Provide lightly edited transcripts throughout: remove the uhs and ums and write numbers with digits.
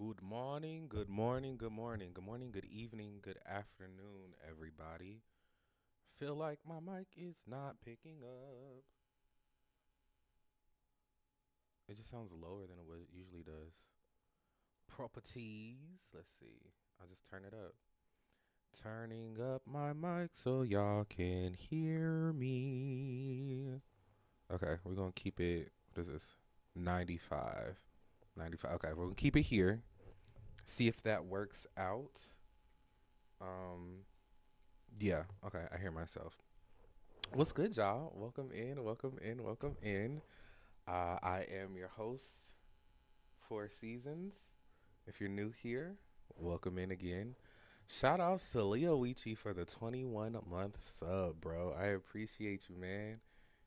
Good morning, good morning, good morning, good morning, good evening, good afternoon, everybody. Feel like my mic is not picking up. It just sounds lower than what it usually does. Properties. Let's see. I'll just turn it up. Turning up my mic so y'all can hear me. Okay, we're going to keep it. What is this? 95. 95. Okay, we're going to keep it here. See if that works out. Um, yeah, okay, I hear myself. What's good, y'all? Welcome in, welcome in, welcome in. I am your host for Seasons. If you're new here, welcome in again. Shout outs to Leo Wichi for the 21-month sub, bro. I appreciate you, man.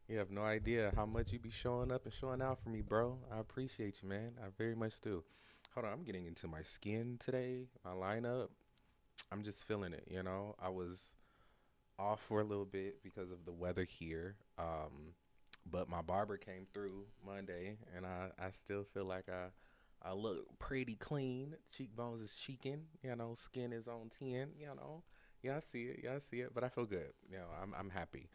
You have no idea how much you be showing up and showing out for me, bro. I appreciate you, man. I very much do. Hold on, I'm getting into my skin today, my lineup. I'm just feeling it, you know. I was off for a little bit because of the weather here. But my barber came through Monday, and I still feel like I look pretty clean. Cheekbones is cheeking, you know. Skin is on 10, you know. Yeah, I see it. Yeah, I see it. But I feel good. You know, I'm happy.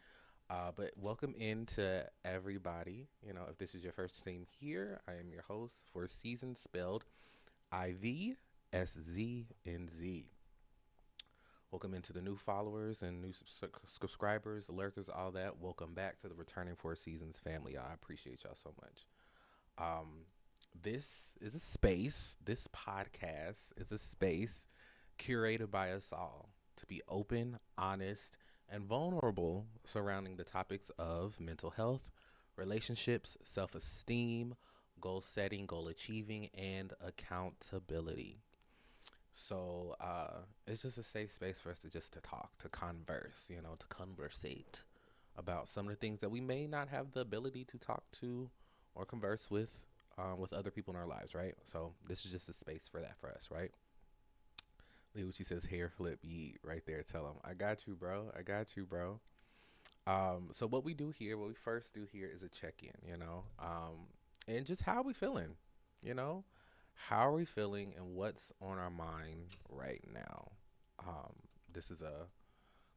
But welcome in to everybody. You know, if this is your first time here, I am your host for Season spelled Ivsznz. Welcome into the new followers and new subscribers, lurkers, all that. Welcome back to the Returning Four Seasons family. I appreciate y'all so much. Um, this is a space, this podcast is a space curated by us all to be open, honest, and vulnerable surrounding the topics of mental health, relationships, self esteem, goal setting, goal achieving, and accountability. So it's just a safe space for us to just to talk, to converse, you know, to conversate about some of the things that we may not have the ability to talk to or converse with other people in our lives, right? So this is just a space for that for us, right? Liucci says hair flip yeet right there. Tell him I got you, bro. I got you, bro. So what we do here, what we first do here is a check-in, you know, and just how we feeling, you know, how are we feeling and what's on our mind right now. Um, this is a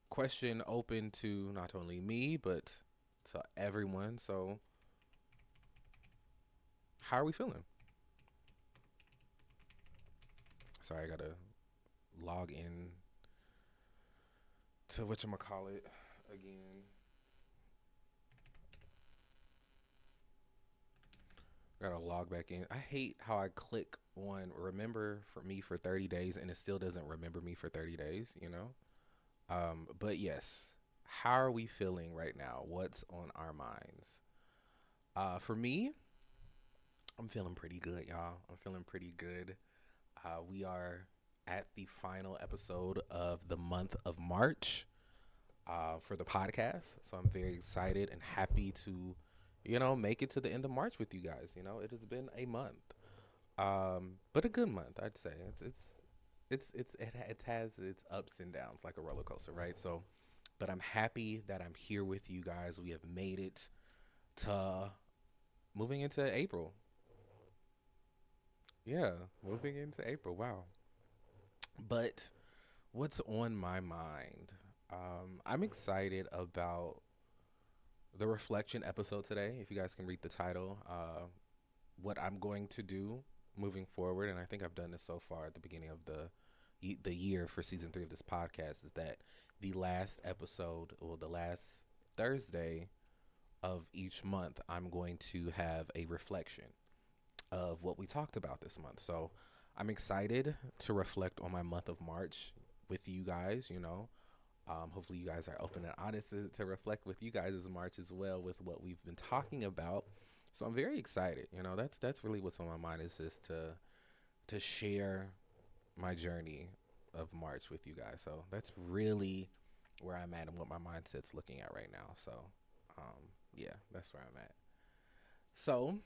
question open to not only me but to everyone. So how are we feeling? Sorry, I gotta log in to whatchamacallit again. Gotta log back in. I hate how I click on remember for me for 30 days and it still doesn't remember me for 30 days, you know? But yes, how are we feeling right now? What's on our minds? For me, I'm feeling pretty good, y'all. I'm feeling pretty good. We are at the final episode of the month of March for the podcast. So I'm very excited and happy to, you know, make it to the end of March with you guys. You know, it has been a month. But a good month, I'd say. It has its ups and downs like a roller coaster, right? So, but I'm happy that I'm here with you guys. We have made it to moving into April. Yeah, moving into April. Wow. But what's on my mind? I'm excited about the reflection episode today. If you guys can read the title, what I'm going to do moving forward, and I think I've done this so far at the beginning of the year for season 3 of this podcast, is that the last episode or the last Thursday of each month, I'm going to have a reflection of what we talked about this month. So I'm excited to reflect on my month of March with you guys, you know. Hopefully you guys are open and honest to reflect with you guys as March as well with what we've been talking about. So I'm very excited. You know, that's really what's on my mind is just to share my journey of March with you guys. So that's really where I'm at and what my mindset's looking at right now. So yeah, that's where I'm at. So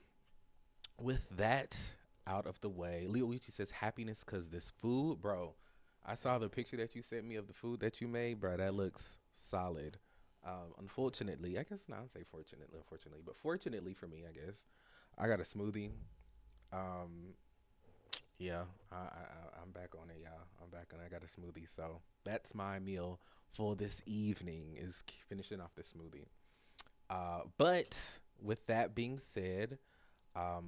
with that out of the way, Leo Ichi says happiness because this food, bro. I saw the picture that you sent me of the food that you made, bro. That looks solid. Unfortunately, I guess not say unfortunately, but fortunately for me, I guess I got a smoothie. Um, Yeah, I'm back on it, y'all. I'm back and I got a smoothie. So that's my meal for this evening is finishing off the smoothie. But with that being said,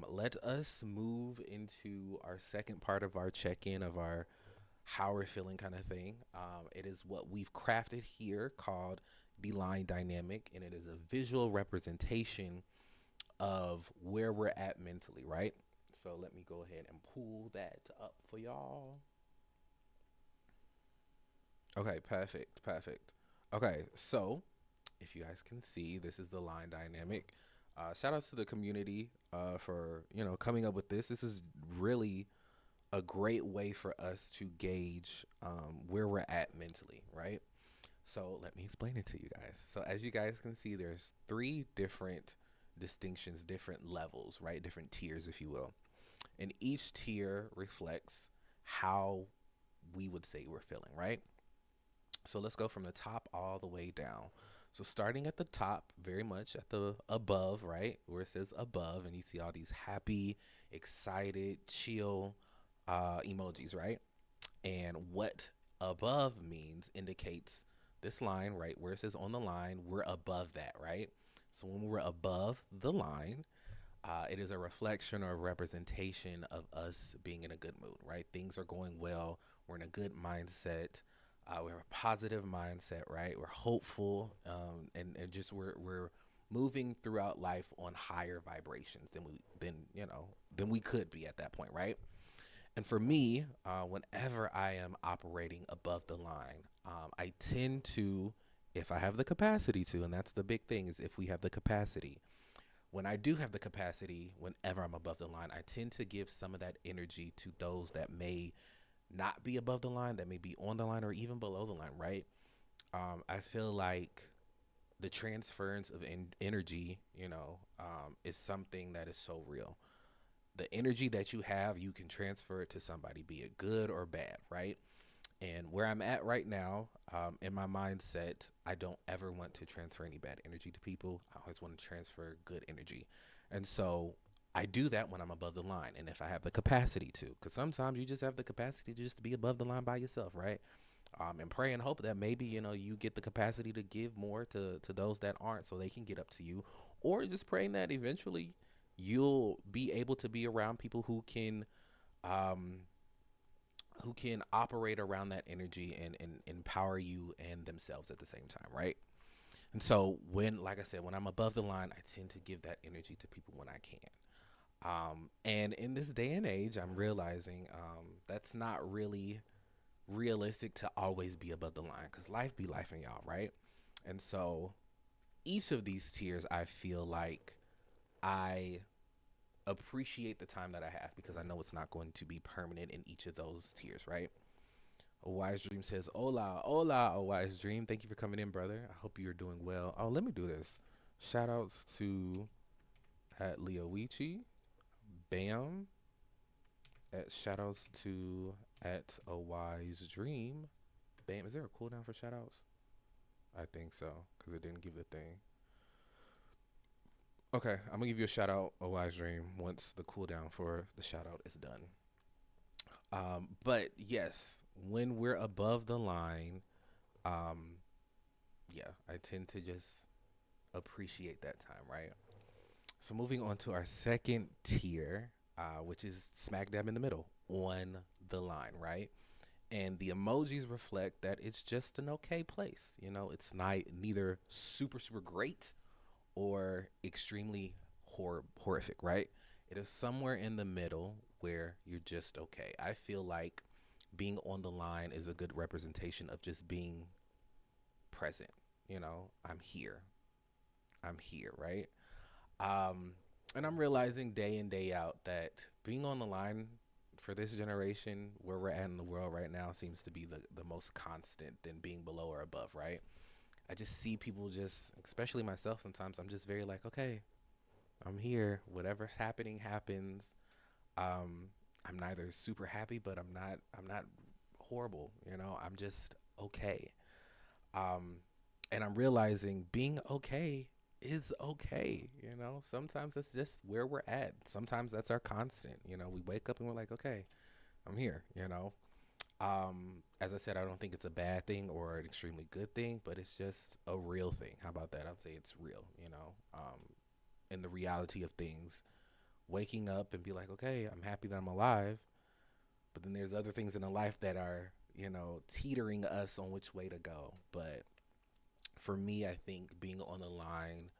let us move into our second part of our check-in of our how we're feeling kind of thing. It is what we've crafted here called the line dynamic, and it is a visual representation of where we're at mentally, right? So let me go ahead and pull that up for y'all. Okay, perfect, perfect. Okay, so if you guys can see, this is the line dynamic. Shout outs to the community for coming up with this. This is really a great way for us to gauge where we're at mentally, right? So let me explain it to you guys. So as you guys can see, there's three different distinctions, different levels, right? Different tiers, if you will. And each tier reflects how we would say we're feeling, right? So let's go from the top all the way down. So starting at the top, very much at the above, right? Where it says above, and you see all these happy, excited, chill emojis, right? And what above means indicates this line, right? Where it says on the line, we're above that, right? So when we're above the line, it is a reflection or a representation of us being in a good mood, right? Things are going well. We're in a good mindset. We have a positive mindset, right? We're hopeful, and just we're moving throughout life on higher vibrations than we could be at that point, right? And for me, whenever I am operating above the line, I tend to, if I have the capacity to, and that's the big thing, is if we have the capacity, when I do have the capacity, whenever I'm above the line, I tend to give some of that energy to those that may not be above the line, that may be on the line or even below the line, right? I feel like the transference of energy, is something that is so real. The energy that you have, you can transfer it to somebody, be it good or bad, right? And where I'm at right now, in my mindset, I don't ever want to transfer any bad energy to people. I always want to transfer good energy. And so I do that when I'm above the line. And if I have the capacity to, because sometimes you just have the capacity to just be above the line by yourself, right? And pray and hope that maybe, you get the capacity to give more to those that aren't so they can get up to you. Or just praying that eventually you'll be able to be around people um, who can operate around that energy and empower you and themselves at the same time, right? And so like I said, when I'm above the line, I tend to give that energy to people when I can. And in this day and age, I'm realizing that's not really realistic to always be above the line because life be life in y'all, right? And so each of these tiers, I feel like I appreciate the time that I have because I know it's not going to be permanent in each of those tiers, right? A Wise Dream says, Hola, hola, a Wise Dream. Thank you for coming in, brother. I hope you're doing well. Oh, let me do this. Shout outs to at Leoichi, Bam, at shout outs to at a Wise Dream. Bam, is there a cooldown for shout outs? I think so, because it didn't give the thing. Okay, I'm gonna give you a shout out, a Wise Dream, once the cooldown for the shout out is done. But yes, when we're above the line, um, yeah, I tend to just appreciate that time, right? So moving on to our second tier, which is smack dab in the middle, on the line, right? And the emojis reflect that it's just an okay place. It's not neither super super great or extremely horrific, right? It is somewhere in the middle where you're just okay. I feel like being on the line is a good representation of just being present. I'm here. I'm here, right? Um, and I'm realizing day in, day out that being on the line for this generation, where we're at in the world right now, seems to be the most constant than being below or above, right? I just see people just, especially myself sometimes, I'm just very like, okay, I'm here. Whatever's happening happens. Um, I'm neither super happy, but I'm not horrible. I'm just okay. Um, and I'm realizing being okay is okay. Sometimes that's just where we're at. Sometimes that's our constant. We wake up and we're like, okay, I'm here, you know. As I said, I don't think it's a bad thing or an extremely good thing, but it's just a real thing. How about that? I'd say it's real, you know. In the reality of things, waking up and be like, okay, I'm happy that I'm alive, but then there's other things in the life that are, you know, teetering us on which way to go. But for me, I think being on the line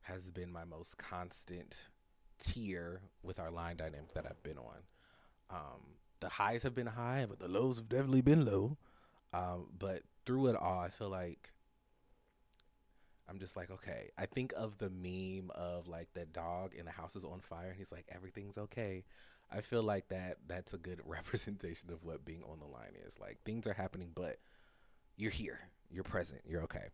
has been my most constant tier with our line dynamic that I've been on. Um, the highs have been high, but the lows have definitely been low. But through it all, I feel like I'm just like, okay. I think of the meme of like that dog and the house is on fire, and he's like, everything's okay. I feel like that's a good representation of what being on the line is. Like things are happening, but you're here, you're present, you're okay.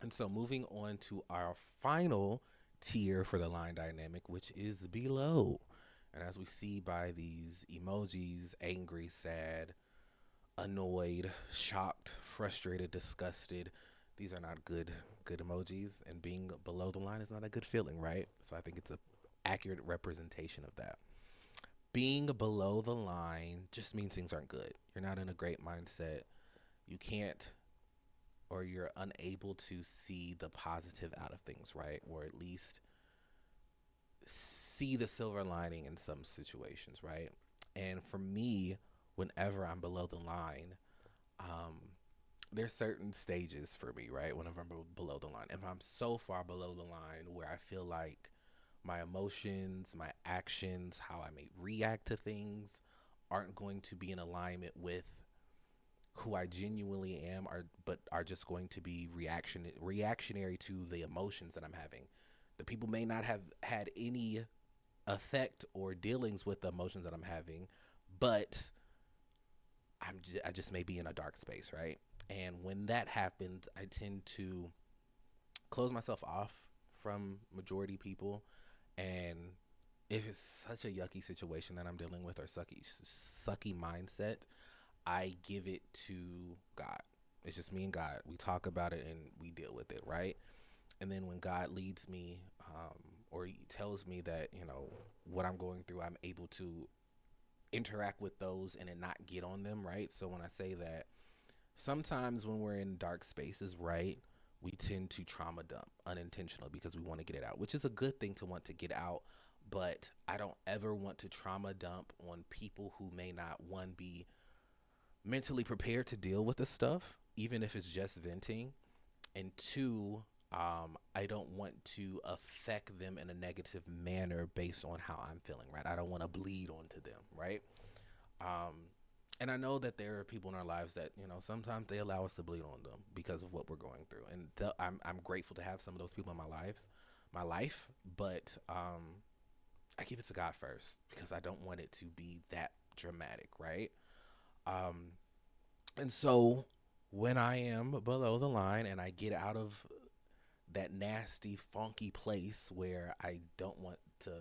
And so moving on to our final tier for the line dynamic, which is below. And as we see by these emojis, angry, sad, annoyed, shocked, frustrated, disgusted, these are not good emojis, and being below the line is not a good feeling, right? So I think it's a accurate representation of that. Being below the line just means things aren't good. You're not in a great mindset. You can't, or you're unable to see the positive out of things, right? Or at least see the silver lining in some situations, right? And for me, whenever I'm below the line, um, there's certain stages for me, right? Whenever I'm below the line, if I'm so far below the line where I feel like my emotions, my actions, how I may react to things aren't going to be in alignment with who I genuinely am, are just going to be reactionary to the emotions that I'm having. The people may not have had any effect or dealings with the emotions that I'm having, but I just may be in a dark space, right? And when that happens, I tend to close myself off from majority people. And if it's such a yucky situation that I'm dealing with, or sucky mindset, I give it to God. It's just me and God. We talk about it and we deal with it, right? And then when God leads me, or he tells me that, you know, what I'm going through, I'm able to interact with those and then not get on them, right? So when I say that, sometimes when we're in dark spaces, right, we tend to trauma dump unintentionally because we want to get it out, which is a good thing to want to get out. But I don't ever want to trauma dump on people who may not, one, be mentally prepared to deal with the stuff, even if it's just venting, and two, I don't want to affect them in a negative manner based on how I'm feeling, right? I don't want to bleed onto them, right? Um, and I know that there are people in our lives that, you know, sometimes they allow us to bleed on them because of what we're going through, and I'm grateful to have some of those people in my life, but I give it to God first because I don't want it to be that dramatic, right? Um, and so when I am below the line and I get out of that nasty, funky place where I don't want to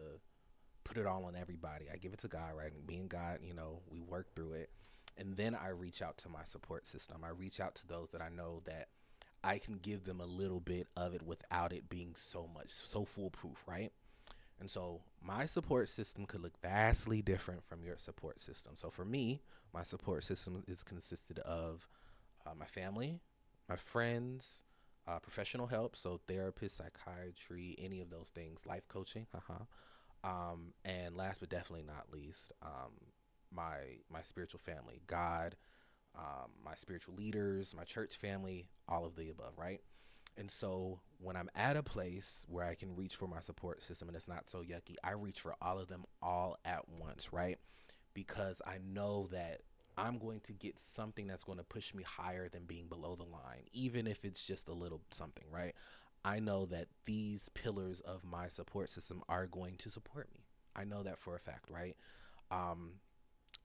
put it all on everybody, I give it to God, right? And me and God, you know, we work through it. And then I reach out to my support system. I reach out to those that I know that I can give them a little bit of it without it being so foolproof, right? And so my support system could look vastly different from your support system. So for me, my support system is consisted of my family, my friends, professional help, so therapist, psychiatry, any of those things, life coaching, and last but definitely not least, my spiritual family, God, my spiritual leaders, my church family, all of the above, right? And so when I'm at a place where I can reach for my support system and it's not so yucky, I reach for all of them all at once, right? Because I know that I'm going to get something that's going to push me higher than being below the line, even if it's just a little something, right? I know that these pillars of my support system are going to support me. I know that for a fact, right? Um,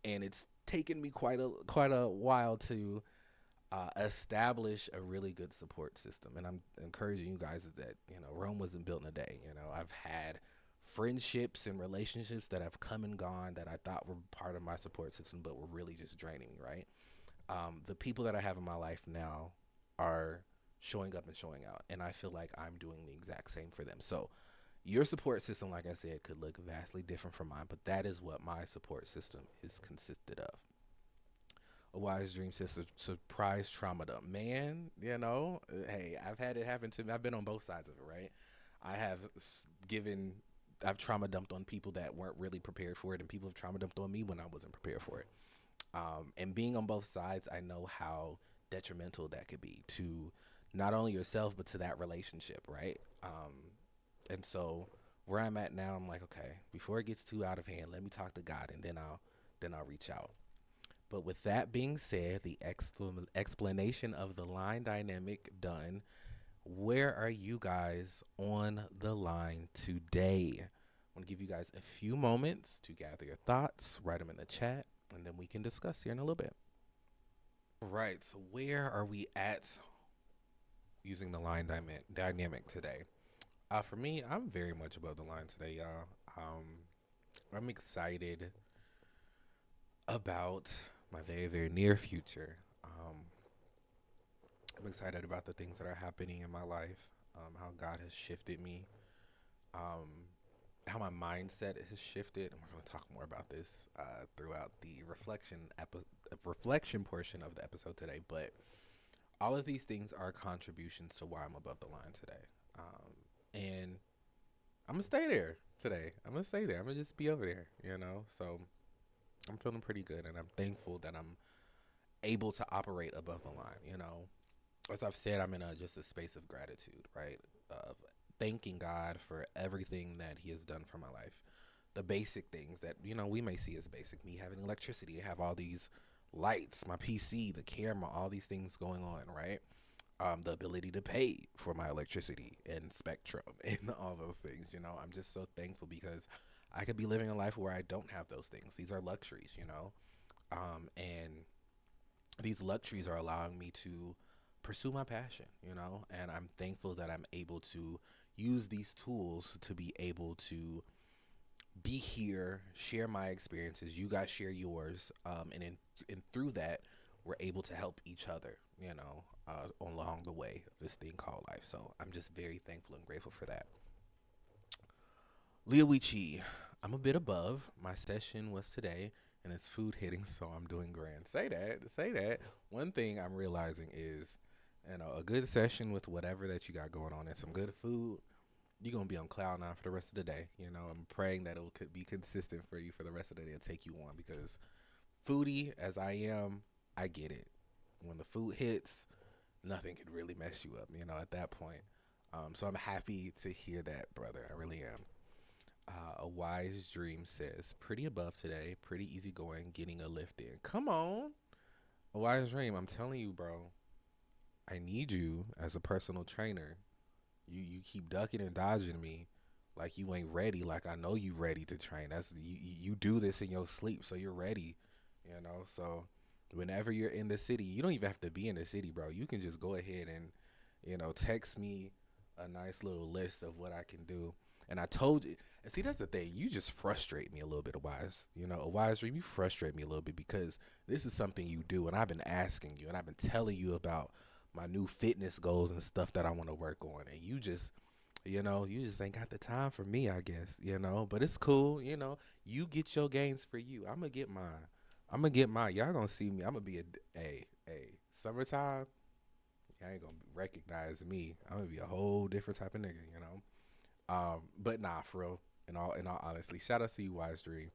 and it's taken me quite a while to establish a really good support system. And I'm encouraging you guys that, you know, Rome wasn't built in a day. You know, I've had friendships and relationships that have come and gone that I thought were part of my support system, but were really just draining me, right? The people that I have in my life now are showing up and showing out. And I feel like I'm doing the exact same for them. So Your support system, like I said, could look vastly different from mine, but that is what my support system is consisted of. A wise dream says surprise trauma dump. Man, hey, I've had it happen to me. I've been on both sides of it, right? I have given, I've trauma dumped on people that weren't really prepared for it, and people have trauma dumped on me when I wasn't prepared for it. And being on both sides, I know how detrimental that could be to not only yourself, but to that relationship, right? And so where I'm at now, I'm like, okay, before it gets too out of hand, let me talk to God, and then I'll reach out. But with that being said, the explanation of the line dynamic done, where are you guys on the line today? I want to give you guys a few moments to gather your thoughts, write them in the chat, and then we can discuss here in a little bit. All right, so where are we at using the line dynamic today? For me, I'm very much above the line today, y'all. I'm excited about my very, very near future. I'm excited about the things that are happening in my life, how God has shifted me, um, how my mindset has shifted. And we're going to talk more about this throughout the reflection portion of the episode today. But all of these things are contributions to why I'm above the line today. And I'm going to stay there today. I'm going to stay there. I'm going to just be over there, So I'm feeling pretty good, and I'm thankful that I'm able to operate above the line. As I've said, I'm in just a space of gratitude, right? Of thanking God for everything that He has done for my life. The basic things that, we may see as basic. Me having electricity, I have all these lights, my PC, the camera, all these things going on, right? The ability to pay for my electricity and Spectrum and all those things, I'm just so thankful because I could be living a life where I don't have those things. These are luxuries. And these luxuries are allowing me to pursue my passion, and I'm thankful that I'm able to use these tools to be able to be here, share my experiences. You guys share yours, and through that, we're able to help each other, along the way of this thing called life. So I'm just very thankful and grateful for that. Leah Wichi, I'm a bit above. My session was today, and it's food hitting, so I'm doing grand. Say that. One thing I'm realizing is, a good session with whatever that you got going on and some good food, you're going to be on cloud nine for the rest of the day. I'm praying that it could be consistent for you for the rest of the day and take you on, because foodie as I am, I get it. When the food hits, nothing could really mess you up, at that point. So I'm happy to hear that, brother. I really am. A wise dream says, pretty above today, pretty easygoing, getting a lift in. Come on. A wise dream, I'm telling you, bro, I need you as a personal trainer. You keep ducking and dodging me like you ain't ready. Like I know you ready to train. That's you do this in your sleep, so you're ready. So whenever you're in the city, you don't even have to be in the city, bro. You can just go ahead and text me a nice little list of what I can do. And I told you, and see, that's the thing. You just frustrate me a little bit, a wise. A wise dream, you frustrate me a little bit because this is something you do, and I've been asking you, and I've been telling you about my new fitness goals and stuff that I want to work on, and you just ain't got the time for me, I guess, but it's cool. You get your gains for you. I'm going to get mine. Y'all going to see me. I'm going to be summertime. Y'all ain't going to recognize me. I'm going to be a whole different type of nigga, but nah, for real, in all honesty, shout out to you, Wise Dream.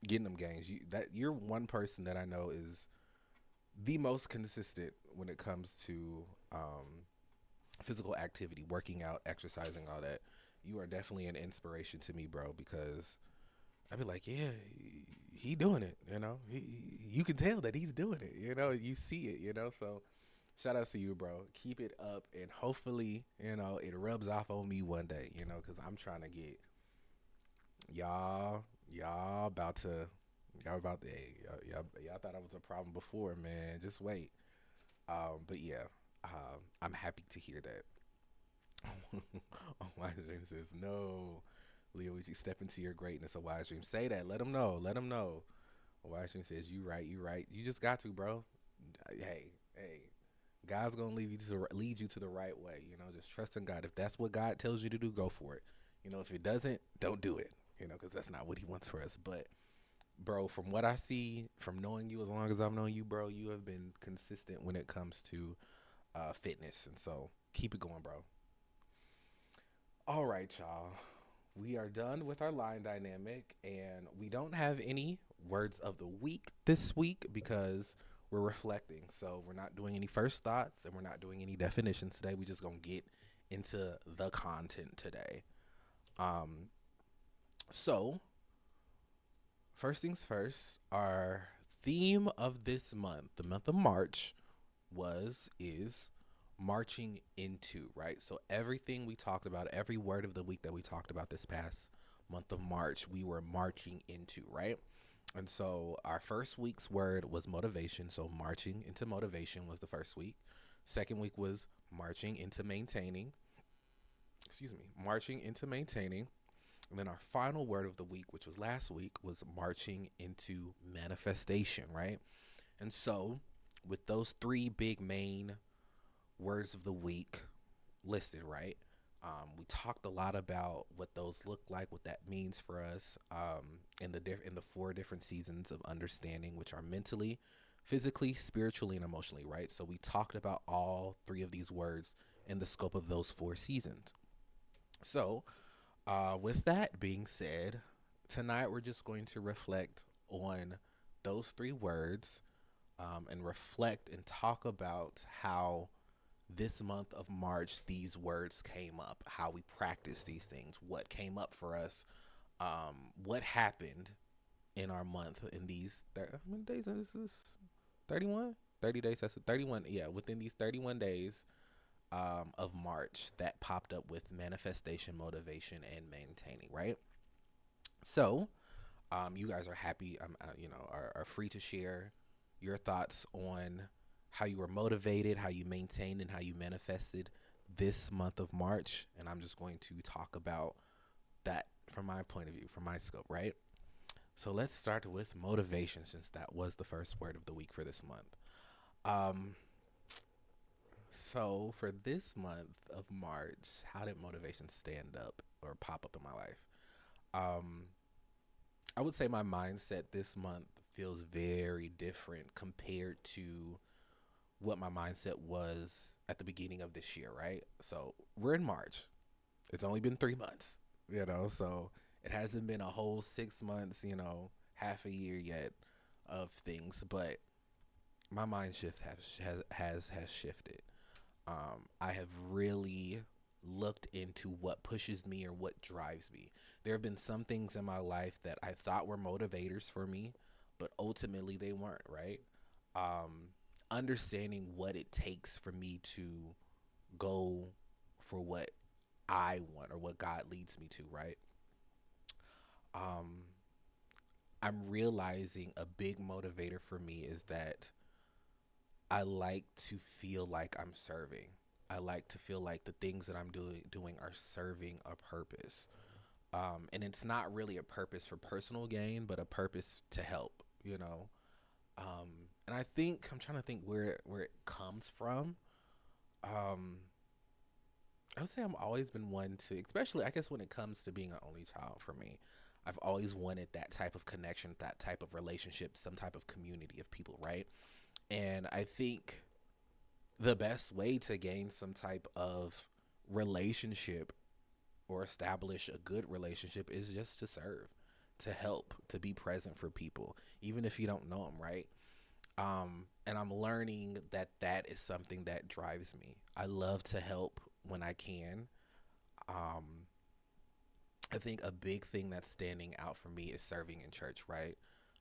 Getting them gains. You're one person that I know is the most consistent when it comes to physical activity, working out, exercising, all that. You are definitely an inspiration to me, bro, because I'd be like, yeah, he doing it, you can tell that he's doing it, you see it, so shout out to you, bro. Keep it up, and hopefully, it rubs off on me one day, because I'm trying to get y'all about to, y'all thought I was a problem before, man. Just wait. But yeah, I'm happy to hear that. Wise Dream says, no, Leo, you step into your greatness. A Wise Dream, say that. Let him know. A Wise Dream says, you right. You just got to, bro. Hey, God's gonna lead you to the right way. Just trust in God. If that's what God tells you to do, go for it. If it doesn't, don't do it. Because that's not what He wants for us. But bro, from what I see, from knowing you as long as I've known you, bro, you have been consistent when it comes to fitness, and so keep it going, bro. All right, y'all. We are done with our line dynamic, and we don't have any words of the week this week because we're reflecting. So we're not doing any first thoughts and we're not doing any definitions today. We just gonna get into the content today. Um, so first things first, our theme of this month, the month of March, is marching into, right? So everything we talked about, every word of the week that we talked about this past month of March, we were marching into, right? And so our first week's word was motivation. So marching into motivation was the first week. Second week was marching into maintaining. Marching into maintaining. And then our final word of the week, which was last week, was marching into manifestation, right? And so with those three big main words of the week listed, right? We talked a lot about what those look like, what that means for us, in the four different seasons of understanding, which are mentally, physically, spiritually, and emotionally, right? So we talked about all three of these words in the scope of those four seasons. So, with that being said, tonight we're just going to reflect on those three words, and reflect and talk about how this month of March these words came up, how we practice these things, what came up for us, what happened in our month in these how many days is this? 31? 30 days. That's 31. Yeah, within these 31 days of March that popped up with manifestation, motivation, and maintaining, right? So, you guys are happy, are free to share your thoughts on how you were motivated, how you maintained, and how you manifested this month of March. And I'm just going to talk about that from my point of view, from my scope, right? So let's start with motivation, since that was the first word of the week for this month. So for this month of March, how did motivation stand up or pop up in my life? I would say my mindset this month feels very different compared to what my mindset was at the beginning of this year, right? So we're in March. It's only been 3 months, so it hasn't been a whole 6 months, half a year yet of things, but my mind shift has shifted. I have really looked into what pushes me or what drives me. There have been some things in my life that I thought were motivators for me, but ultimately they weren't, right? Understanding what it takes for me to go for what I want or what God leads me to, right? I'm realizing a big motivator for me is that I like to feel like I'm serving. I like to feel like the things that I'm doing are serving a purpose. And it's not really a purpose for personal gain, but a purpose to help, And I'm trying to think where it comes from. I would say I've always been one to, especially I guess when it comes to being an only child for me, I've always wanted that type of connection, that type of relationship, some type of community of people, right? And I think the best way to gain some type of relationship or establish a good relationship is just to serve, to help, to be present for people, even if you don't know them, right? And I'm learning that is something that drives me. I love to help when I can. I think a big thing that's standing out for me is serving in church, right?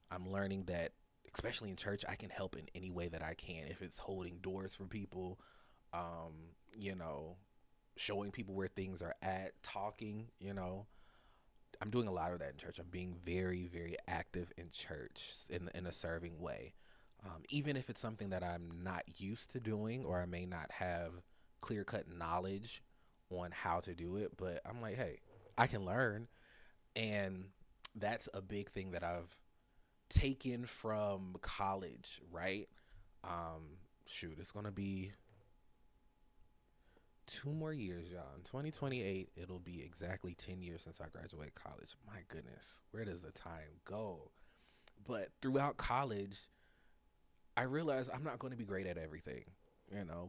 I'm learning that, especially in church, I can help in any way that I can. If it's holding doors for people, you know, showing people where things are at, talking. I'm doing a lot of that in church. I'm being very, very active in church in a serving way. Even if it's something that I'm not used to doing or I may not have clear-cut knowledge on how to do it, but I'm like, hey, I can learn. And that's a big thing that I've taken from college, right? Shoot, it's going to be 2 more years, y'all. In 2028, it'll be exactly 10 years since I graduated college. My goodness, where does the time go? But throughout college, I realized I'm not going to be great at everything,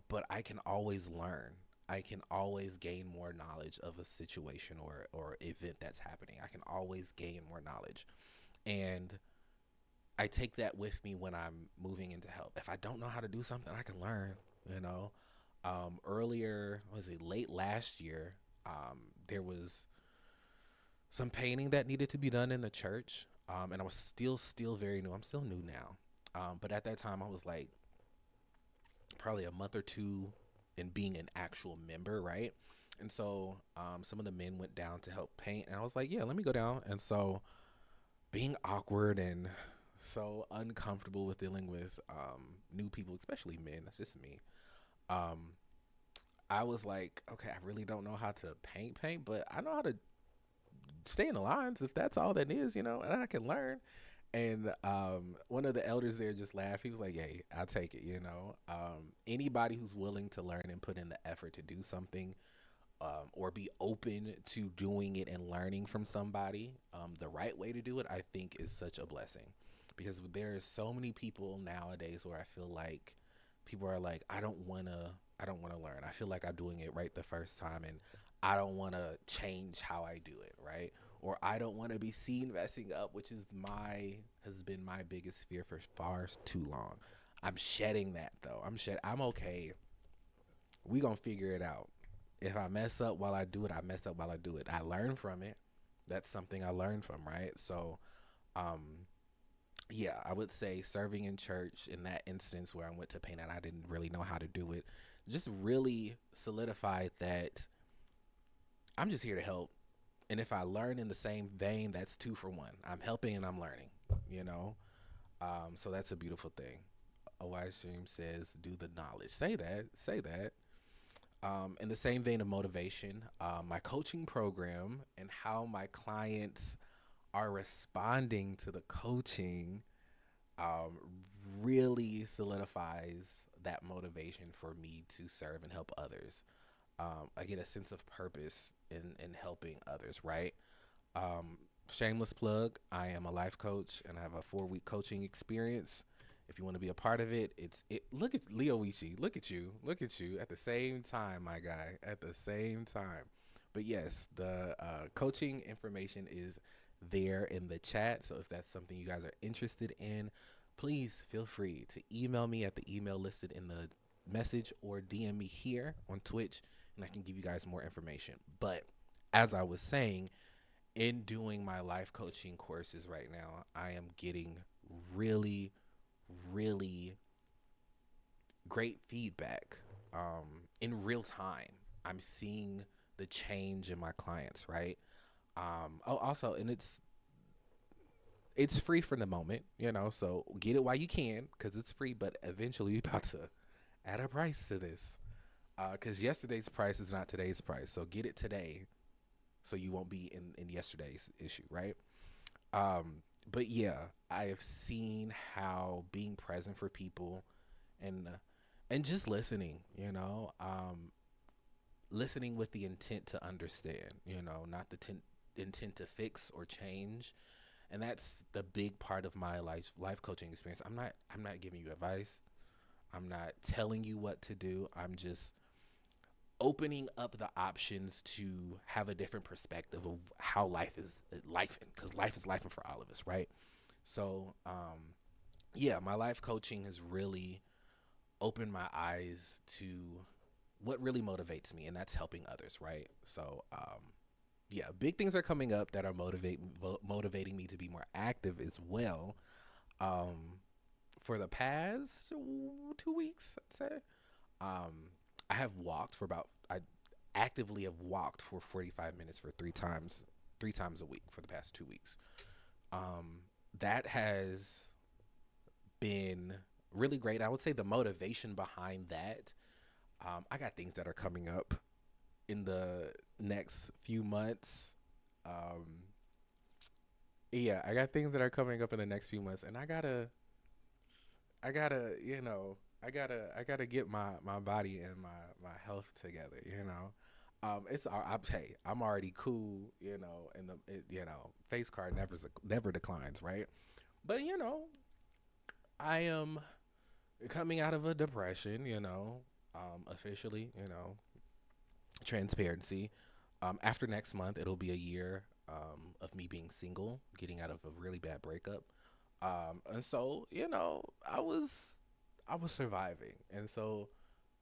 but I can always learn. I can always gain more knowledge of a situation or event that's happening. I can always gain more knowledge. And I take that with me when I'm moving into help. If I don't know how to do something, I can learn, you know. Earlier, was it late last year, there was some painting that needed to be done in the church. And I was still very new. I'm still new now. But at that time, I was like probably a month or two in being an actual member, right? And so some of the men went down to help paint. And I was like, yeah, let me go down. And so being awkward and so uncomfortable with dealing with new people, especially men, that's just me. Um, I was like, okay, I really don't know how to paint, but I know how to stay in the lines if that's all that is, and I can learn. And one of the elders there just laughed. He was like, hey, I'll take it. Anybody who's willing to learn and put in the effort to do something, or be open to doing it and learning from somebody, the right way to do it, I think is such a blessing. Because there's so many people nowadays where I feel like people are like, I don't want to learn. I feel like I'm doing it right the first time, and I don't want to change how I do it, right? Or I don't want to be seen messing up, which has been my biggest fear for far too long. I'm shedding that though. I'm okay. We gonna figure it out. If I mess up while I do it, I mess up while I do it. I learn from it. That's something I learned from, right? So, um, yeah, I would say serving in church in that instance where I went to paint and I didn't really know how to do it, just really solidified that I'm just here to help. And if I learn in the same vein, that's 2 for 1. I'm helping and I'm learning, you know? So that's a beautiful thing. A wise stream says, do the knowledge. Say that. In the same vein of motivation, my coaching program and how my clients are responding to the coaching um, really solidifies that motivation for me to serve and help others. I get a sense of purpose in helping others, right? Um, Shameless plug, I am a life coach and I have a 4-week coaching experience. If you want to be a part of it, look at Leo Ichi. Look at you at the same time, my guy, at the same time. But yes, the coaching information is there in the chat. So if that's something you guys are interested in, please feel free to email me at the email listed in the message or DM me here on Twitch and I can give you guys more information. But as I was saying, in doing my life coaching courses right now, I am getting really, really great feedback in real time. I'm seeing the change in my clients, right? Also, and it's free for the moment, so get it while you can because it's free, but eventually you're about to add a price to this because yesterday's price is not today's price. So get it today so you won't be in yesterday's issue, right? But yeah, I have seen how being present for people and just listening, listening with the intent to understand, not the intent to fix or change. And that's the big part of my life coaching experience. I'm not giving you advice. I'm not telling you what to do. I'm just opening up the options to have a different perspective of how life is life, because life is life for all of us, right? So yeah, my life coaching has really opened my eyes to what really motivates me, and that's helping others, right? So yeah, big things are coming up that are motivating me to be more active as well. um for the past 2 weeks, I'd say, um, I have walked for about I actively have walked for 45 minutes for three times a week for the past 2 weeks. That has been really great. I would say the motivation behind that. I got things that are coming up in the next few months. Um, yeah, I got things that are coming up in the next few months, and I gotta, you know, I gotta get my body and my health together. It's hey, I'm already cool. And face card never declines, right? But I am coming out of a depression. Officially. Transparency. After next month, it'll be a year of me being single, getting out of a really bad breakup. And so I was surviving, and so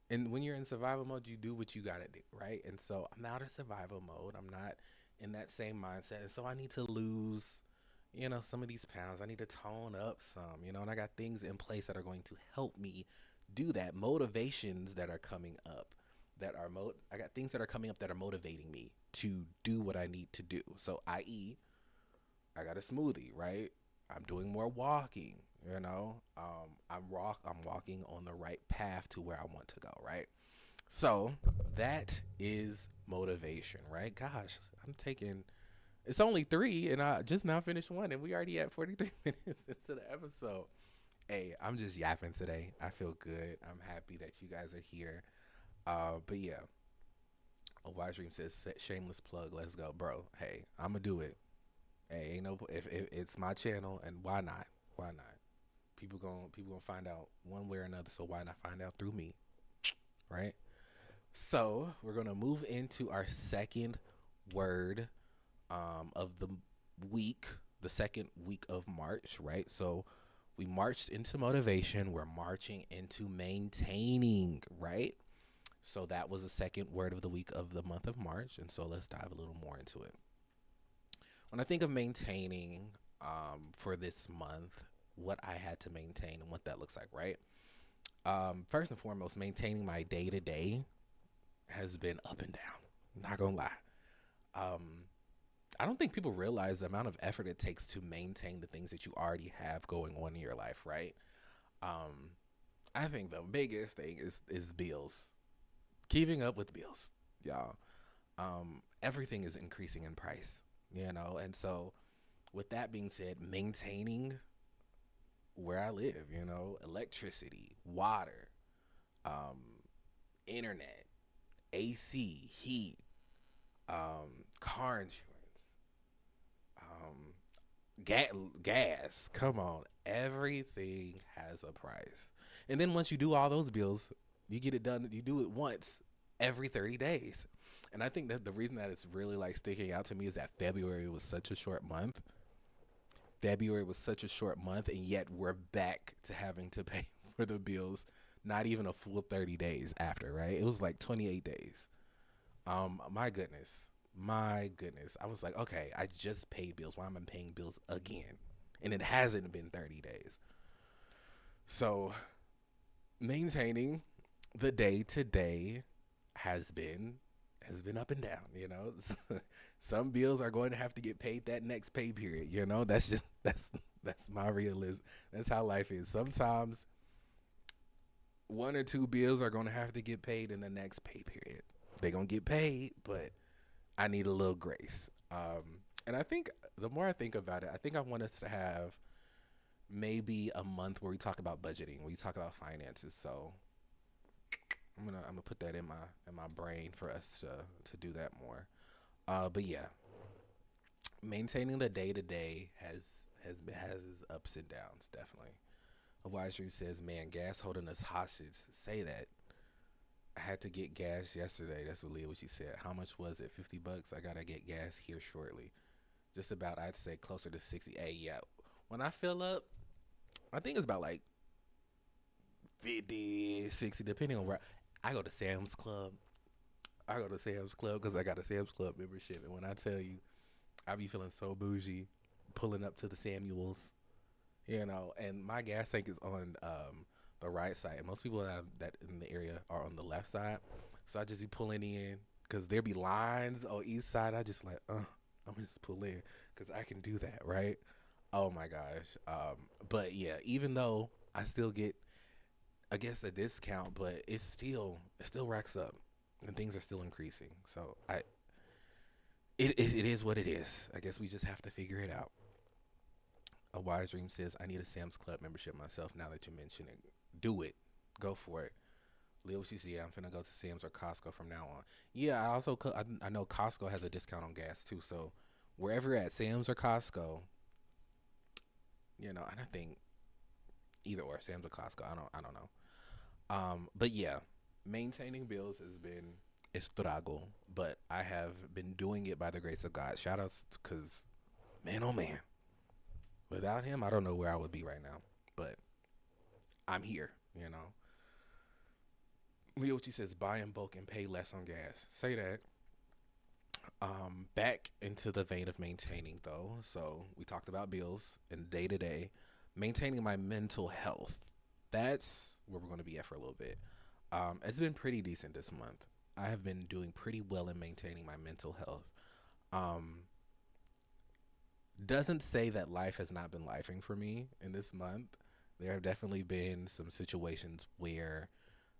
and when you're in survival mode, you do what you gotta do, right? And so I'm out of survival mode. I'm not in that same mindset, and so I need to lose, some of these pounds. I need to tone up some, and I got things in place that are going to help me do that. Motivations that are coming up, I got things that are coming up that are motivating me to do what I need to do. So, i.e., I got a smoothie, right? I'm doing more walking, I'm walking on the right path to where I want to go, right? So that is motivation, right? Gosh, I'm taking it's only three and I just now finished one and we already at 43 minutes into the episode. Hey, I'm just yapping today. I feel good. I'm happy that you guys are here. But yeah, a wise dream says shameless plug. Let's go, bro. Hey, I'm gonna do it. Hey, ain't no if it's my channel, and why not? Why not? People gonna find out one way or another. So why not find out through me, right? So we're gonna move into our second word of the week, the second week of March, right? So we marched into motivation. We're marching into maintaining, right? So that was the second word of the week of the month of March, and so let's dive a little more into it. When I think of maintaining for this month, what I had to maintain and what that looks like, right? First and foremost, maintaining my day to day has been up and down. Not gonna lie. Um, I don't think people realize the amount of effort it takes to maintain the things that you already have going on in your life, right? Um, I think the biggest thing is bills. Keeping up with bills, y'all. Everything is increasing in price, and so with that being said, maintaining where I live, electricity, water, um, internet, AC, heat, car insurance, um, gas. Come on, everything has a price. And then once you do all those bills, you get it done. You do it once every 30 days. And I think that the reason that it's really like sticking out to me is that February was such a short month. February was such a short month, and yet we're back to having to pay for the bills not even a full 30 days after, right? It was like 28 days. My goodness. My goodness. I was like, okay, I just paid bills. Why am I paying bills again? And it hasn't been 30 days. So maintaining the day to day has been up and down. Some bills are going to have to get paid that next pay period. That's just that's my realism. That's how life is. Sometimes one or two bills are going to have to get paid in the next pay period. They're going to get paid, but I need a little grace. And I think the more I think about it, I think I want us to have maybe a month where we talk about budgeting, where we talk about finances. So I'm gonna put that in my brain for us to do that more. But yeah, maintaining the day to day has its ups and downs, definitely. A wise tree says, "Man, gas holding us hostage." Say that. I had to get gas yesterday. That's what she said. How much was it? $50. I gotta get gas here shortly. Just about, I'd say closer to 60. Hey, yeah. When I fill up, I think it's about like 50, 60, depending on where I go to Sam's Club. I go to Sam's Club because I got a Sam's Club membership. And when I tell you, I be feeling so bougie pulling up to the Samuels, and my gas tank is on the right side. And most people that in the area are on the left side. So I just be pulling in because there be lines on each side. I just like, I'm going to just pull in because I can do that, right? Oh my gosh. But yeah, even though I still get, I guess, a discount, but it still racks up and things are still increasing. So it is what it is. I guess we just have to figure it out. A wise dream says, I need a Sam's Club membership myself now that you mention it. Do it. Go for it. Leo, what you see? I'm finna go to Sam's or Costco from now on. Yeah, I also I know Costco has a discount on gas too. So wherever you're at, Sam's or Costco, and I think either or Sam's or Costco. I don't know. But yeah, maintaining bills has been a struggle, but I have been doing it by the grace of God. Shout outs, because man, oh man, without him, I don't know where I would be right now. But I'm here. Leo, she says, buy in bulk and pay less on gas. Say that. Back into the vein of maintaining though. So we talked about bills and day to day, maintaining my mental health. That's where we're going to be at for a little bit. It's been pretty decent this month. I have been doing pretty well in maintaining my mental health. Um, doesn't say that life has not been lifing for me in this month. There have definitely been some situations where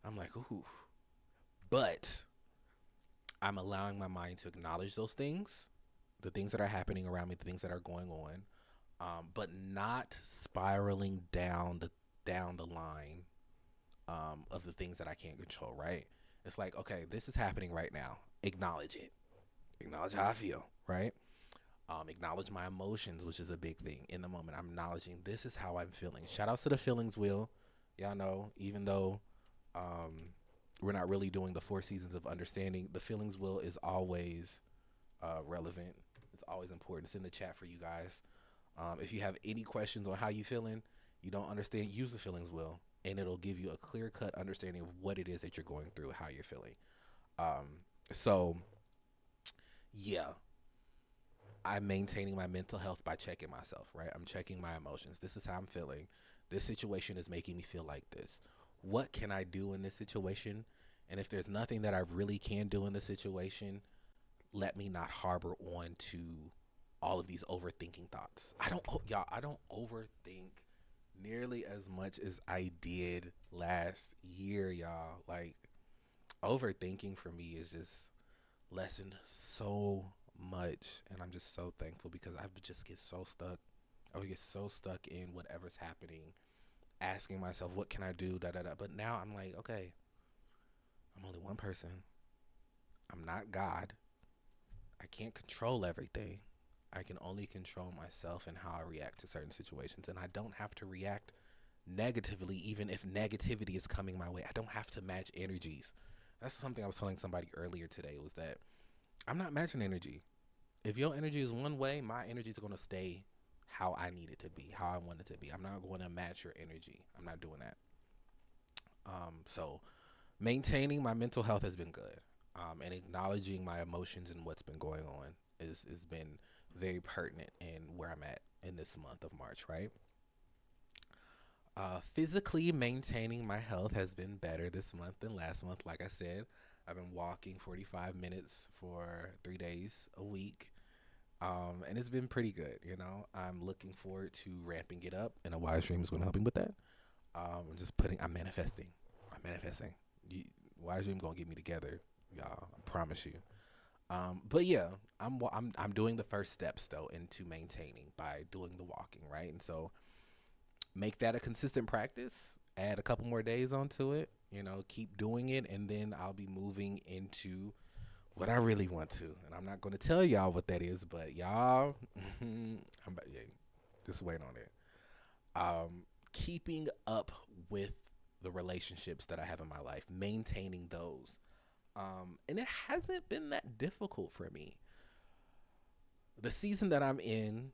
I'm like, ooh, but I'm allowing my mind to acknowledge those things, the things that are happening around me, the things that are going on, but not spiraling down the line of the things that I can't control. Right? It's like, okay, this is happening right now. Acknowledge it. Acknowledge how I feel. Right? Acknowledge my emotions, which is a big thing in the moment. I'm acknowledging this is how I'm feeling. Shout outs to the feelings wheel. Y'all know, even though we're not really doing the 4 seasons of understanding, the feelings wheel is always relevant. It's always important. It's in the chat for you guys. If you have any questions on how you feeling, you don't understand, use the feelings wheel, and it'll give you a clear cut understanding of what it is that you're going through, how you're feeling. So yeah, I'm maintaining my mental health by checking myself, right? I'm checking my emotions. This is how I'm feeling. This situation is making me feel like this. What can I do in this situation? And if there's nothing that I really can do in the situation, let me not harbor on to all of these overthinking thoughts. I don't overthink nearly as much as I did last year, y'all. Like, overthinking for me is just lessened so much, and I'm just so thankful because I would just get so stuck. I would get so stuck in whatever's happening, asking myself, what can I do? Da da da. But now I'm like, okay, I'm only one person. I'm not God. I can't control everything. I can only control myself and how I react to certain situations. And I don't have to react negatively, even if negativity is coming my way. I don't have to match energies. That's something I was telling somebody earlier today, was that I'm not matching energy. If your energy is one way, my energy is going to stay how I need it to be, how I want it to be. I'm not going to match your energy. I'm not doing that. So maintaining my mental health has been good. And acknowledging my emotions and what's been going on is been very pertinent in where I'm at in this month of March, right? Physically maintaining my health has been better this month than last month. Like I said, I've been walking 45 minutes for 3 days a week. And it's been pretty good. I'm looking forward to ramping it up, and a wise dream is going to help me with that. I'm manifesting. Wise dream going to get me together, y'all. I promise you. But yeah, I'm doing the first steps though into maintaining by doing the walking, right? And so make that a consistent practice. Add a couple more days onto it. Keep doing it, and then I'll be moving into what I really want to. And I'm not going to tell y'all what that is, but y'all, just wait on it. Keeping up with the relationships that I have in my life, maintaining those. And it hasn't been that difficult for me. The season that I'm in,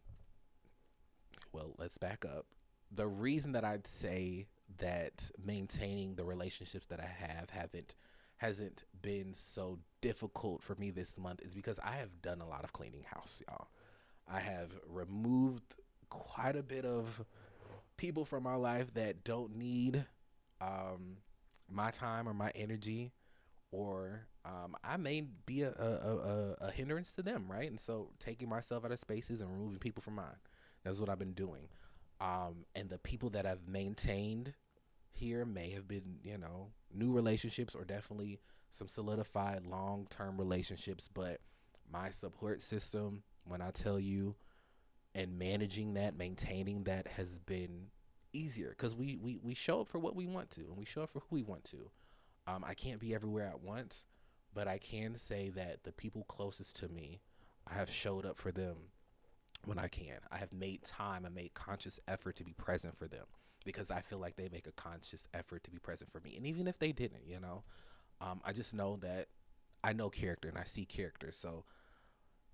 well, let's back up. The reason that I'd say that maintaining the relationships that I hasn't been so difficult for me this month is because I have done a lot of cleaning house, y'all. I have removed quite a bit of people from my life that don't need my time or my energy, or I may be a hindrance to them, right? And so taking myself out of spaces and removing people from mine. That's what I've been doing. And the people that I've maintained here may have been, new relationships, or definitely some solidified long-term relationships. But my support system, when I tell you, and managing that, maintaining that, has been easier because we show up for what we want to, and we show up for who we want to. I can't be everywhere at once, but I can say that the people closest to me, I have showed up for them when I can. I have made time and made conscious effort to be present for them because I feel like they make a conscious effort to be present for me. And even if they didn't, I just know that I know character and I see character. So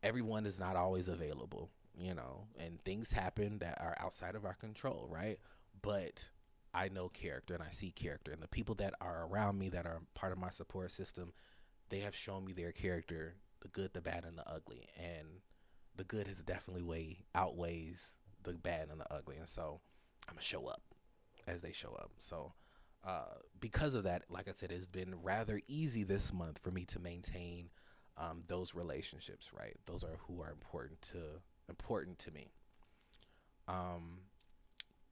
everyone is not always available, and things happen that are outside of our control, right? But I know character and I see character. And the people that are around me that are part of my support system, they have shown me their character, the good, the bad, and the ugly. And the good has definitely way outweighs the bad and the ugly. And so I'm going to show up as they show up. So because of that, like I said, it's been rather easy this month for me to maintain those relationships, right? Those are who are important to me. Um,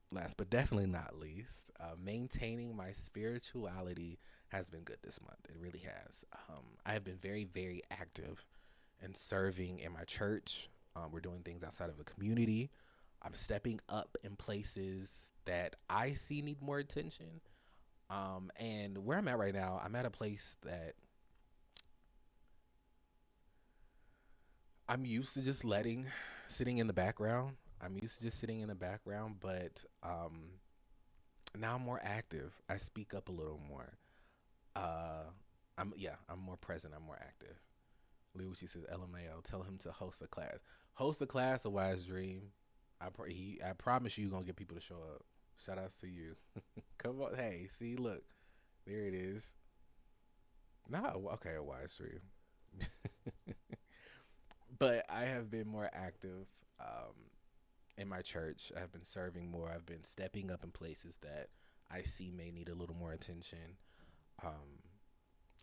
Last but definitely not least, maintaining my spirituality has been good this month. It really has. I have been very, very active in serving in my church. We're doing things outside of the community. I'm stepping up in places that I see need more attention. And where I'm at right now, I'm at a place that I'm used to just sitting in the background. I'm used to just sitting in the background, but now I'm more active. I speak up a little more. Uh, I'm more present. I'm more active. Luigi says, "LMAO, tell him to host a class. Host a class, a wise dream. I promise you, gonna get people to show up. Shout outs to you. Come on, hey, see, look, there it is. No, okay, a wise dream. But I have been more active in my church. I've been serving more. I've been stepping up in places that I see may need a little more attention. Um,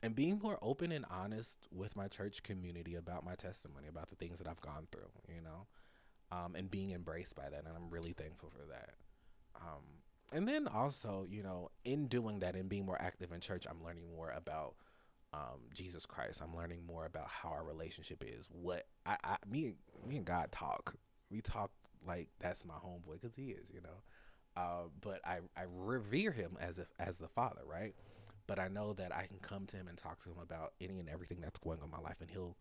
and being more open and honest with my church community about my testimony, about the things that I've gone through, and being embraced by that. And I'm really thankful for that. Um, and then also, in doing that and being more active in church, I'm learning more about Jesus Christ. I'm learning more about how our relationship is. What me and God talk. We talk like that's my homeboy because he is, But I revere him as the Father, right? But I know that I can come to him and talk to him about any and everything that's going on in my life, and he'll,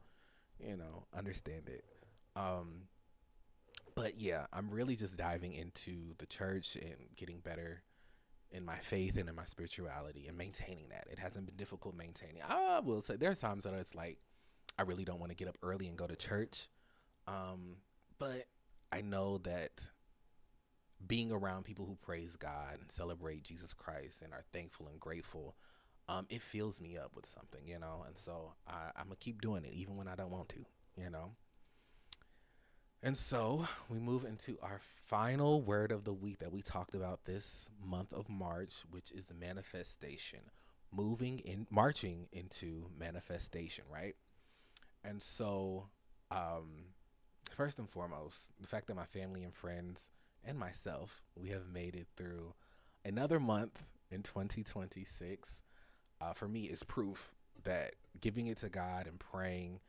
understand it. Um, but yeah, I'm really just diving into the church and getting better in my faith and in my spirituality and maintaining that. It hasn't been difficult maintaining. I will say there are times that it's like I really don't want to get up early and go to church. But I know that being around people who praise God and celebrate Jesus Christ and are thankful and grateful, it fills me up with something, And so I'm going to keep doing it even when I don't want to, you know. And so we move into our final word of the week that we talked about this month of March, which is manifestation. Marching into manifestation, right? And so, first and foremost, the fact that my family and friends and myself, we have made it through another month in 2026, for me is proof that giving it to God and praying,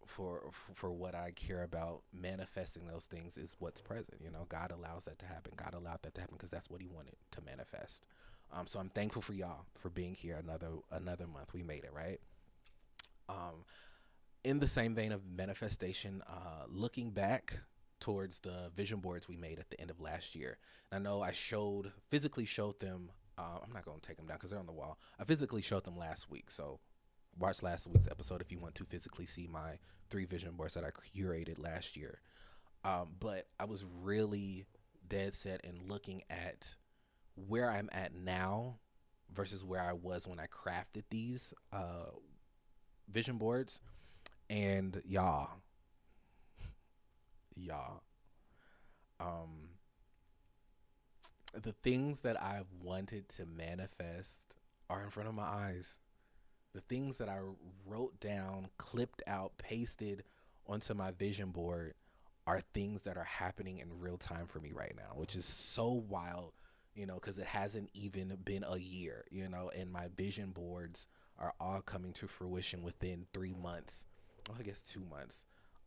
for what I care about, manifesting those things is what's present. God allows that to happen. God allowed that to happen because that's what He wanted to manifest. So I'm thankful for y'all for being here another month. We made it, right? In the same vein of manifestation, looking back towards the vision boards we made at the end of last year. And I know I physically showed them. I'm not going to take them down because they're on the wall. I physically showed them last week. So watch last week's episode if you want to physically see my 3 vision boards that I curated last year. But I was really dead set in looking at where I'm at now versus where I was when I crafted these vision boards. And y'all, the things that I've wanted to manifest are in front of my eyes. The things that I wrote down, clipped out, pasted onto my vision board are things that are happening in real time for me right now, which is so wild, because it hasn't even been a year, and my vision boards are all coming to fruition within 3 months, I guess 2 months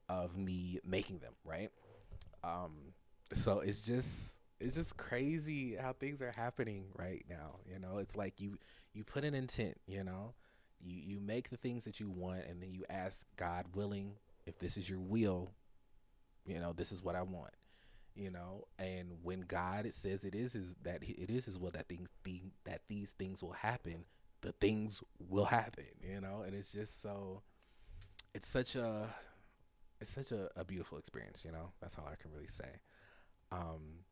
of me making them, right? So it's just It's just crazy how things are happening right now. It's like you put an intent. You make the things that you want, and then you ask God, willing, if this is your will, this is what I want. And when God says it is that it is his will that that these things will happen, the things will happen. And it's just so it's such a a beautiful experience. That's all I can really say. um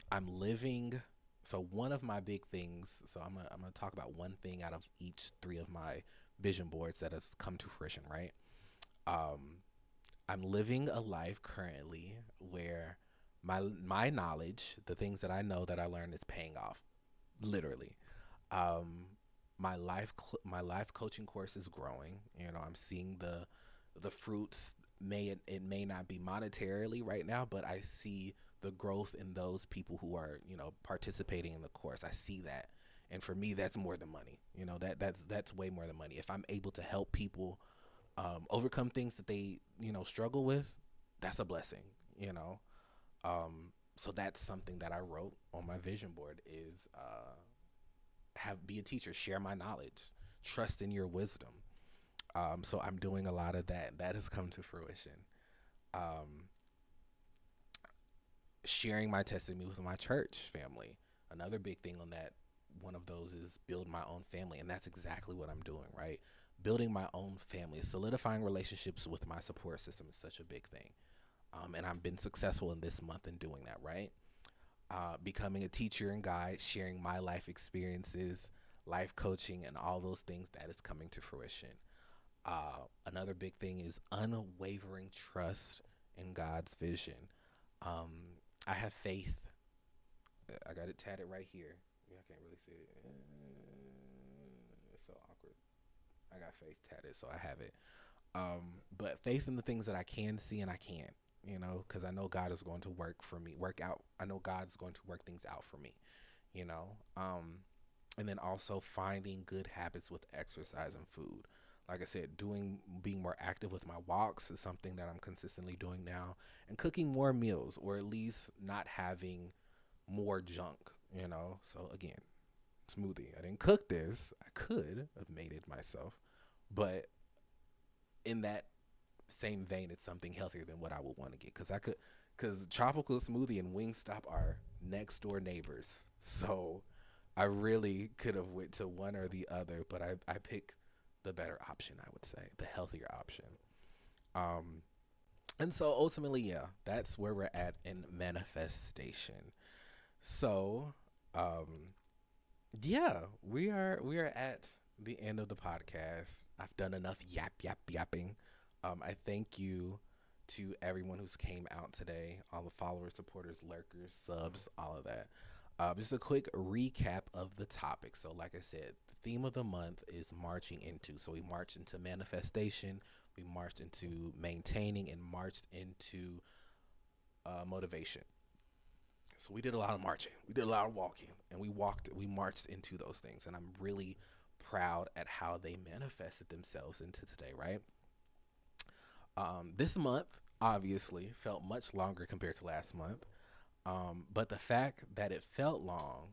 I'm living. So one of my big things. So I'm gonna talk about one thing out of each three of my vision boards that has come to fruition. Right. Um, I'm living a life currently where my knowledge, the things that I know that I learned, is paying off. Literally. Um, my life coaching course is growing. I'm seeing the fruits. It may not be monetarily right now, but I see the growth in those people who are participating in the course. I see that, and for me, that's more than money. That's way more than money. If I'm able to help people overcome things that they struggle with, that's a blessing. You know, so that's something that I wrote on my vision board is have be a teacher, share my knowledge, trust in your wisdom. So I'm doing a lot of that. That has come to fruition. Um, Sharing my testimony with my church family. Another big thing on that, one of those is build my own family, and that's exactly what I'm doing. Right, building my own family, solidifying relationships with my support system is such a big thing. And I've been successful in this month in doing that. Right, becoming a teacher and guide, sharing my life experiences, life coaching, and all those things that is coming to fruition. Another big thing is unwavering trust in God's vision. Um, I have faith. I got it tatted right here. Yeah, I can't really see it. It's so awkward. I got faith tatted, so I have it. But faith in the things that I can see and I can't, because I know God is going to work for me, work out. I know God's going to work things out for me, you know. And then also finding good habits with exercise and food. Like I said, being more active with my walks is something that I'm consistently doing now, and cooking more meals, or at least not having more junk. So again, smoothie. I didn't cook this. I could have made it myself, but in that same vein, it's something healthier than what I would want to get, because tropical smoothie and Wingstop are next door neighbors. So I really could have went to one or the other, but I picked the better option. I would say the healthier option. Um, and so ultimately, yeah, that's where we're at in manifestation. So, um, yeah, we are at the end of the podcast. I've done enough yapping. I thank you to everyone who's came out today, all the followers, supporters, lurkers, subs, all of that. Just a quick recap of the topic. So, like I said, the theme of the month is marching into. So we marched into manifestation, we marched into maintaining, and marched into motivation. So we did a lot of marching, we did a lot of walking, and we marched into those things. And I'm really proud at how they manifested themselves into today, right? This month obviously felt much longer compared to last month. But the fact that it felt long,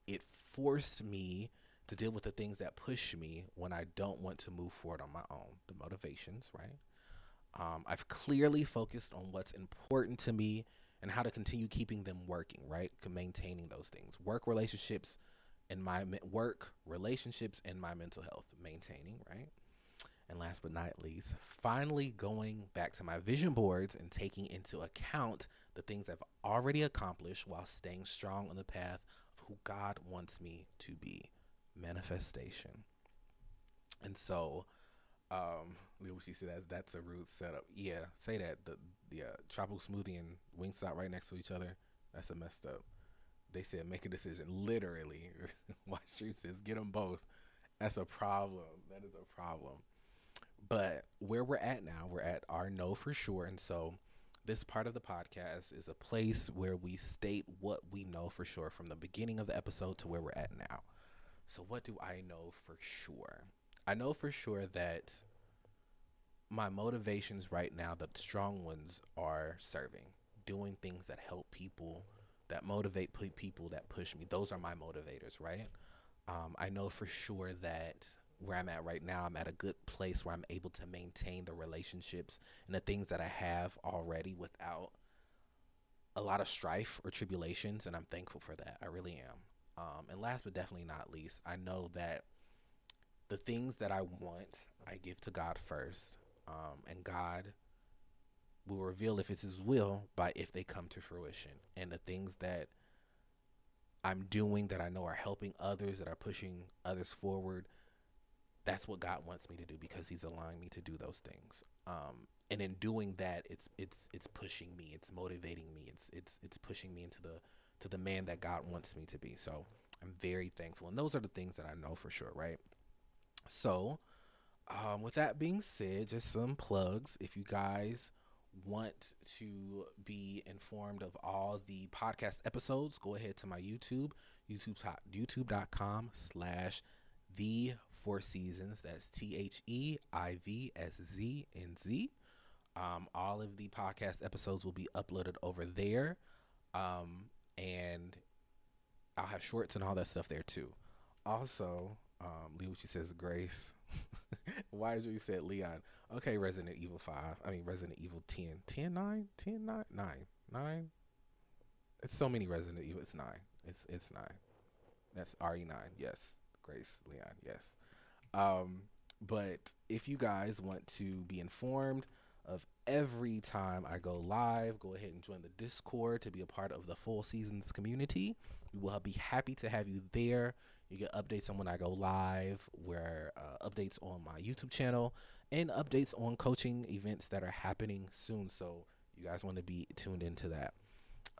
it forced me to deal with the things that push me when I don't want to move forward on my own, the motivations, right? I've clearly focused on what's important to me and how to continue keeping them working, right? Maintaining those things, work relationships and my mental health, maintaining, right? And last but not least, finally going back to my vision boards and taking into account the things I've already accomplished while staying strong on the path of who God wants me to be. Manifestation. And so, she said that's a rude setup. Yeah, say that. The tropical smoothie and Wingstop right next to each other. That's a messed up. They said make a decision. Literally, Why Street says get them both. That's a problem. That is a problem. But where we're at now, we're at our know for sure. And so this part of the podcast is a place where we state what we know for sure from the beginning of the episode to where we're at now. So what do I know for sure? I know for sure that my motivations right now, the strong ones, are serving, doing things that help people that motivate people, that push me. Those are my motivators, right? I know for sure that where I'm at right now, I'm at a good place where I'm able to maintain the relationships and the things that I have already without a lot of strife or tribulations, and I'm thankful for that. I really am. And last but definitely not least, I know that the things that I want, I give to God first, and God will reveal if it's His will by if they come to fruition. And the things that I'm doing that I know are helping others, that are pushing others forward, that's what God wants me to do because He's allowing me to do those things. And in doing that, it's pushing me, it's motivating me, it's pushing me into the man that God wants me to be. So I'm very thankful, and those are the things that I know for sure, right? So, with that being said, just some plugs. If you guys want to be informed of all the podcast episodes, go ahead to my youtube.com/the Four Seasons. That's TheIvsznz. All of the podcast episodes will be uploaded over there. And I'll have shorts and all that stuff there too. Also, Lee, what she says, Grace. Why is you said Leon? Okay, Resident Evil 5. I mean, Resident Evil 10. 10, 9? 10, 9? 9. 9? It's so many Resident Evil. It's 9. It's 9. That's RE9. Yes. Grace, Leon. Yes. But if you guys want to be informed of every time I go live, go ahead and join the Discord to be a part of the Full Seasons community. We will be happy to have you there. You get updates on when I go live, where updates on my YouTube channel, and updates on coaching events that are happening soon. So you guys want to be tuned into that.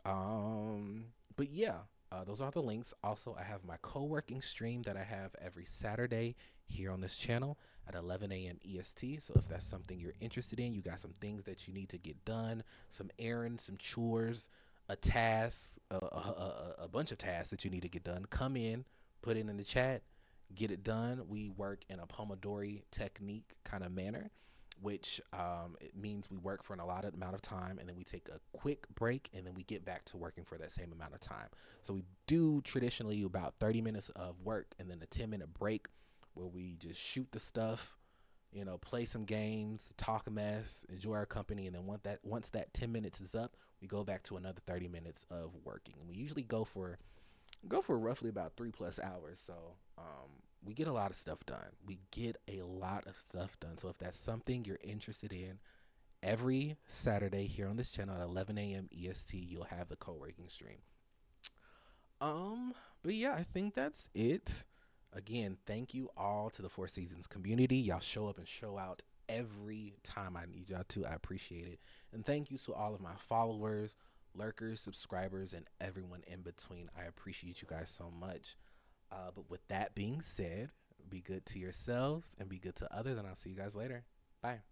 But yeah, those are the links. Also, I have my co-working stream that I have every Saturday here on this channel at 11 a.m. EST. So if that's something you're interested in, you got some things that you need to get done, some errands, some chores, a task, a bunch of tasks that you need to get done, come in, put it in the chat, get it done. We work in a Pomodori technique kind of manner, which it means we work for an allotted amount of time, and then we take a quick break, and then we get back to working for that same amount of time. So we do traditionally about 30 minutes of work and then a 10-minute break where we just shoot the stuff, play some games, talk a mess, enjoy our company, and then once that 10 minutes is up, we go back to another 30 minutes of working. And we usually go for roughly about 3+ hours. So we get a lot of stuff done. So if that's something you're interested in, every Saturday here on this channel at 11 a.m. EST, you'll have the co-working stream. But yeah, I think that's it. Again, thank you all to the Four Seasons community. Y'all show up and show out every time I need y'all to. I appreciate it. And thank you to all of my followers, lurkers, subscribers, and everyone in between. I appreciate you guys so much. But with that being said, be good to yourselves and be good to others, and I'll see you guys later. Bye.